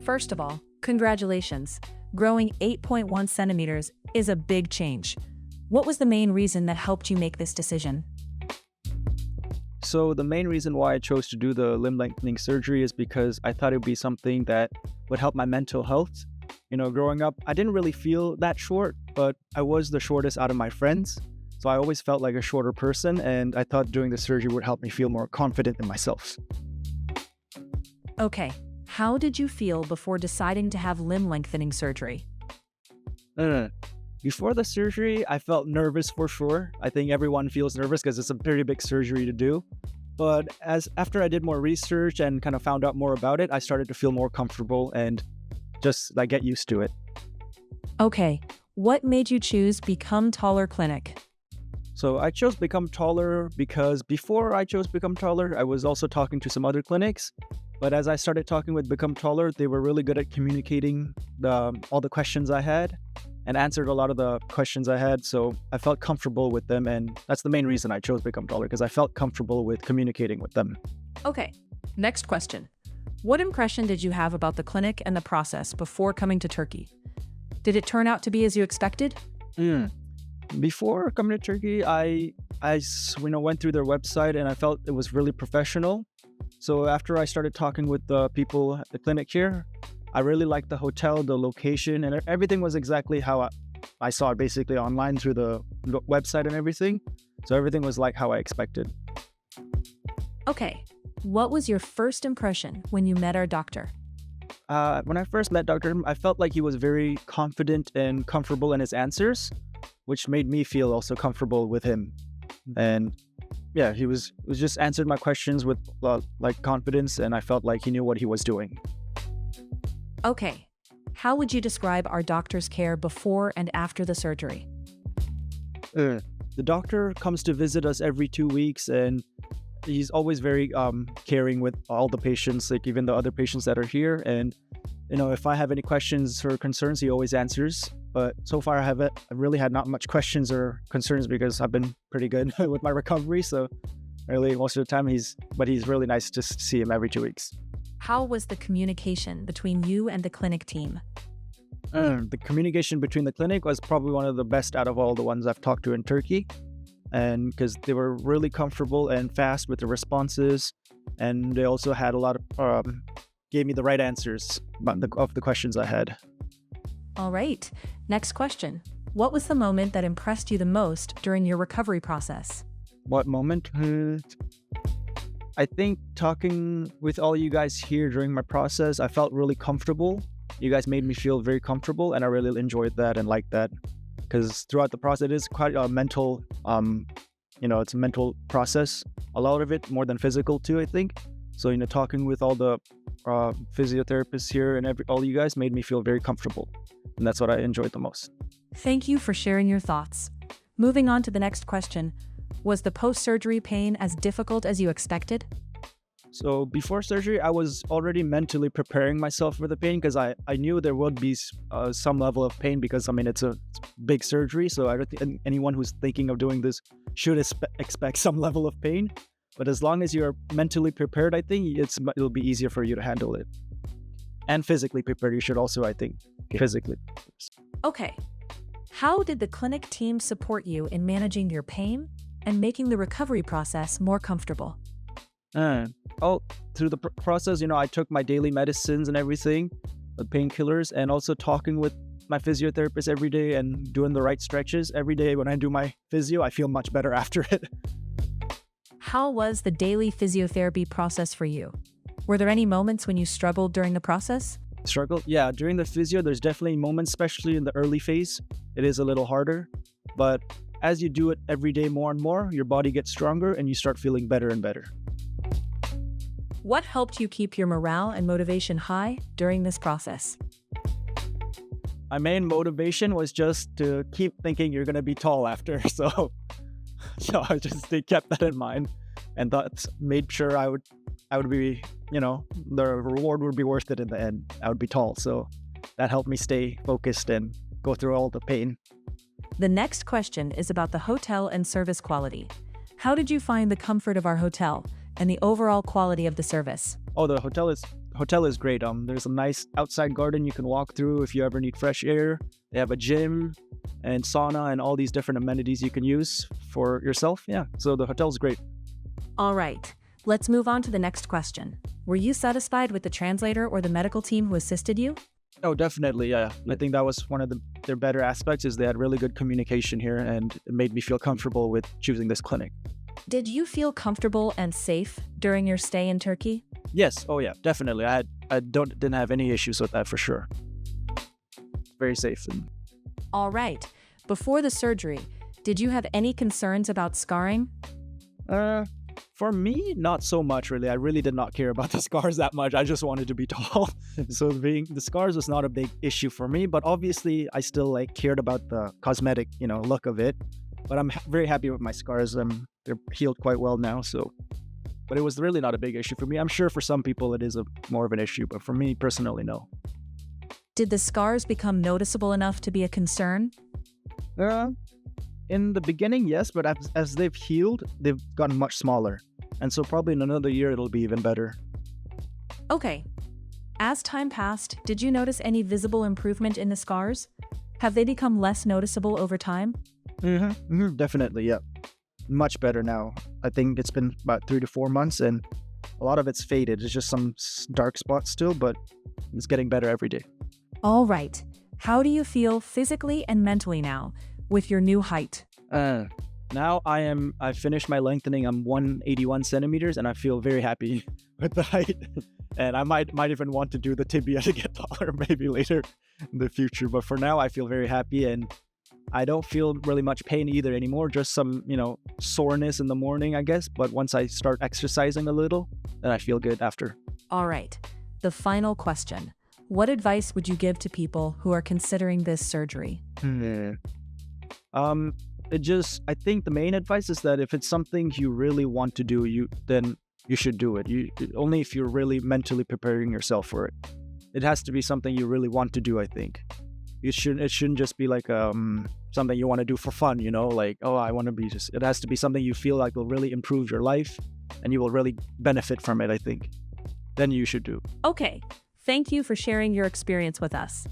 First of all, congratulations. Growing 8.1 centimeters is a big change. What was the main reason that helped you make this decision? So the main reason why I chose to do the limb lengthening surgery is because I thought it would be something that would help my mental health. Growing up, I didn't really feel that short, but I was the shortest out of my friends. So I always felt like a shorter person, and I thought doing the surgery would help me feel more confident in myself. Okay, how did you feel before deciding to have limb lengthening surgery? Before the surgery, I felt nervous for sure. I think everyone feels nervous because it's a pretty big surgery to do. But after I did more research and kind of found out more about it, I started to feel more comfortable and just get used to it. Okay, what made you choose Become Taller Clinic? So I chose Become Taller because before I chose Become Taller, I was also talking to some other clinics. But as I started talking with Become Taller, they were really good at communicating all the questions I had and answered a lot of the questions I had. So I felt comfortable with them. And that's the main reason I chose Become Taller, because I felt comfortable with communicating with them. Okay, next question. What impression did you have about the clinic and the process before coming to Turkey? Did it turn out to be as you expected? Before coming to Turkey, I went through their website and I felt it was really professional. So after I started talking with the people at the clinic here, I really liked the hotel, the location, and everything was exactly how I saw it basically online through the website and everything. So everything was like how I expected. Okay, what was your first impression when you met our doctor? When I first met Dr. I felt like he was very confident and comfortable in his answers, which made me feel also comfortable with him. And yeah, he was just answered my questions with confidence, and I felt like he knew what he was doing. Okay, how would you describe our doctor's care before and after the surgery? The doctor comes to visit us every 2 weeks, and he's always very caring with all the patients, like even the other patients that are here. And if I have any questions or concerns, he always answers. But so far, I've really had not much questions or concerns because I've been pretty good with my recovery. So really, most of the time, he's really nice to see him every 2 weeks. How was the communication between you and the clinic team? The communication between the clinic was probably one of the best out of all the ones I've talked to in Turkey. And because they were really comfortable and fast with the responses, and they also had a lot of gave me the right answers of the questions I had. All right, next question. What was the moment that impressed you the most during your recovery process? What moment? I think talking with all you guys here during my process, I felt really comfortable. You guys made me feel very comfortable, and I really enjoyed that and liked that. Because throughout the process, it is quite a mental, it's a mental process. A lot of it more than physical too, I think. So, talking with all the physiotherapists here and all you guys made me feel very comfortable. And that's what I enjoyed the most. Thank you for sharing your thoughts. Moving on to the next question. Was the post-surgery pain as difficult as you expected? So before surgery, I was already mentally preparing myself for the pain because I knew there would be some level of pain because, it's a big surgery. So I don't think anyone who's thinking of doing this should expect some level of pain. But as long as you're mentally prepared, I think it'll be easier for you to handle it. And physically prepared, you should also, I think, physically. Okay. How did the clinic team support you in managing your pain and making the recovery process more comfortable? Through the process, I took my daily medicines and everything, the painkillers, and also talking with my physiotherapist every day and doing the right stretches every day. When I do my physio, I feel much better after it. How was the daily physiotherapy process for you? Were there any moments when you struggled during the process? Struggle? Yeah, during the physio, there's definitely moments, especially in the early phase. It is a little harder, but as you do it every day more and more, your body gets stronger and you start feeling better and better. What helped you keep your morale and motivation high during this process? My main motivation was just to keep thinking you're going to be tall after. So I just kept that in mind and made sure I would be, the reward would be worth it in the end. I would be tall. So that helped me stay focused and go through all the pain. The next question is about the hotel and service quality. How did you find the comfort of our hotel and the overall quality of the service? The hotel is great. There's a nice outside garden you can walk through if you ever need fresh air. They have a gym and sauna and all these different amenities you can use for yourself. Yeah, so the hotel's great. All right, let's move on to the next question. Were you satisfied with the translator or the medical team who assisted you? Oh, definitely, yeah. I think that was one of their better aspects is they had really good communication here, and it made me feel comfortable with choosing this clinic. Did you feel comfortable and safe during your stay in Turkey? Yes, oh yeah, definitely. Didn't have any issues with that for sure. Very safe. All right, before the surgery, did you have any concerns about scarring? For me, not so much really. I really did not care about the scars that much. I just wanted to be tall. So the scars was not a big issue for me, but obviously I still cared about the cosmetic, look of it. But I'm very happy with my scars. They're healed quite well now, so but it was really not a big issue for me. I'm sure for some people it is more of an issue, but for me personally, no. Did the scars become noticeable enough to be a concern? In the beginning, yes, but as they've healed, they've gotten much smaller. And so probably in another year, it'll be even better. Okay. As time passed, did you notice any visible improvement in the scars? Have they become less noticeable over time? Definitely, yeah. Much better now. I think it's been about 3 to 4 months, and a lot of it's faded. It's just some dark spots still, but it's getting better every day. All right. How do you feel physically and mentally now with your new height? Now I finished my lengthening. I'm 181 centimeters, and I feel very happy with the height. And I might even want to do the tibia to get taller maybe later in the future. But for now, I feel very happy, and I don't feel really much pain either anymore. Just some, soreness in the morning, I guess. But once I start exercising a little, then I feel good after. All right. The final question. What advice would you give to people who are considering this surgery? I think the main advice is that if it's something you really want to do, then you should do it. Only if you're really mentally preparing yourself for it. It has to be something you really want to do, I think. It shouldn't just be something you want to do for fun, I want to be just. It has to be something you feel like will really improve your life and you will really benefit from it, I think. Then you should do. Okay. Thank you for sharing your experience with us.